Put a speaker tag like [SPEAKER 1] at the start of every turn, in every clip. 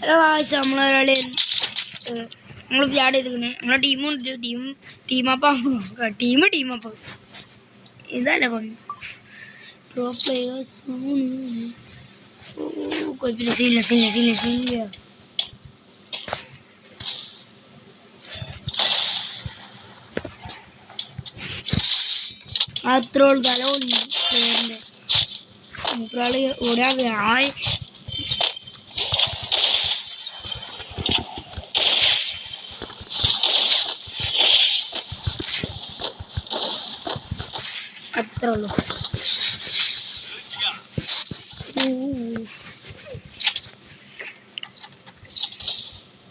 [SPEAKER 1] Hello guys, നമ്മളൊരാളെ നമ്മൾ start ചെയ്തിരിക്കണേ. നമ്മളെ ടീമപ്പം ഇതല്ല കൊണ്ട് പ്രോ പ്ലേയേഴ്സ് കുഴപ്പമില്ല. സീനില്ല അത്രോൾ തലമുണ്ട് പ്ലെയറിൻ്റെ മൂപ്പരാള് ഒരാൾ അത്ര ഉള്ളു.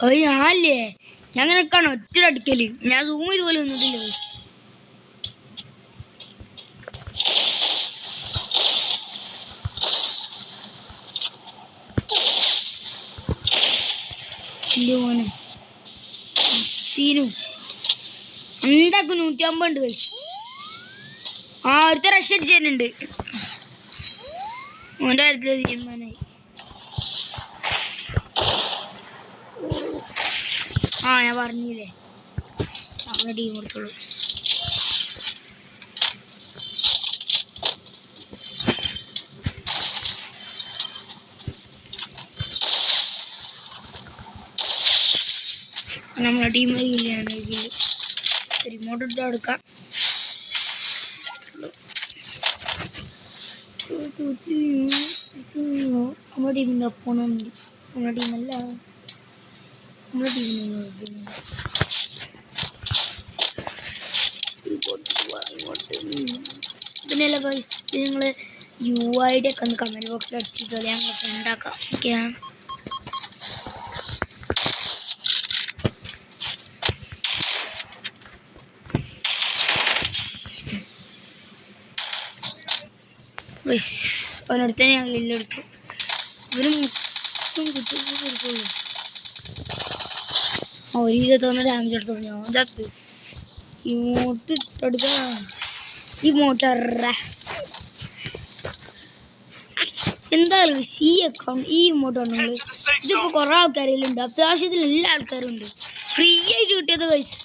[SPEAKER 1] അത് ഞാനല്ലേ, ഞാൻ അങ്ങനെയൊക്കെയാണ് ഒറ്റ അടിക്കല്. ഞാൻ സൂം ചെയ്ത് പോലെ ഒന്നുമില്ല. മോനെ തീനു ഉണ്ടാക്കും 150 ഉണ്ട് കൈ. അടുത്ത റഷ് അടിച്ച് തരുന്നുണ്ട്. ഓൻ്റെ കാര്യത്തിൽ തീരുമാനമായി. ഞാൻ പറഞ്ഞില്ലേ നമ്മളെ ടീം കൊടുത്തോളൂ. നമ്മളെ ടീം റിമോട്ട് ഇട്ട് എടുക്കാം. നമ്മുടെ ടീമിൻ്റെ ഒപ്പോണുണ്ട്. നമ്മുടെ ടീമല്ല, നമ്മുടെ ടീമിന് പിന്നെയല്ല ഗൈസ്, നിങ്ങൾ UI ഒക്കെ ഒന്ന് കമൻറ്റ് ബോക്സിൽ അടിച്ചിട്ട് ഞങ്ങൾക്ക് ഉണ്ടാക്കാം. ഓക്കെ അവനടുത്ത് ഞാൻ എല്ലെടുത്തു. ഇവര് മൊത്തം കുട്ടികൾക്കുള്ളൂ. ഒരു 21 ഡാമേജ് എടുത്തു. ഞാൻ ചത്ത്. ഇമോട്ട് ഇട്ടെടുക്കാം. എന്തായാലും ഈ അക്കൗണ്ട് ഈ ഇമോട്ട് ഉണ്ടെങ്കിൽ ഇതിപ്പോൾ കുറേ ആൾക്കാരെല്ലാം ഉണ്ട്. അത്യാവശ്യത്തിൽ എല്ലാ ആൾക്കാരും ഉണ്ട്. ഫ്രീ ആയിട്ട് കിട്ടിയത് കഴിച്ചു.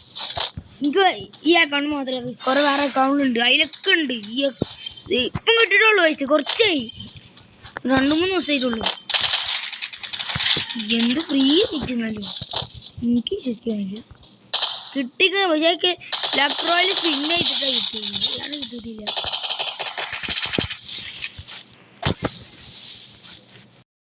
[SPEAKER 1] എനിക്ക് ഈ അക്കൗണ്ട് മാത്രമേ കുറേ വേറെ അക്കൗണ്ട് ഉണ്ട്, അതിലൊക്കെ ഉണ്ട്. ഇപ്പം കിട്ടിയിട്ടുള്ളൂ കഴിച്ചു. കുറച്ചായി 2-3 ദിവസമായിട്ടുള്ളൂ. എന്ത് ഫ്രീ കിട്ടുന്നല്ലോ എനിക്ക് വിശ്വസിക്കാനില്ല. കിട്ടിക്കുന്ന പക്ഷേ ലക്ക് റോയിൽ സ്പിൻ ആയിട്ടിട്ടാണ് കിട്ടിയില്ല. അതാണ് കിട്ടിയിട്ടില്ല.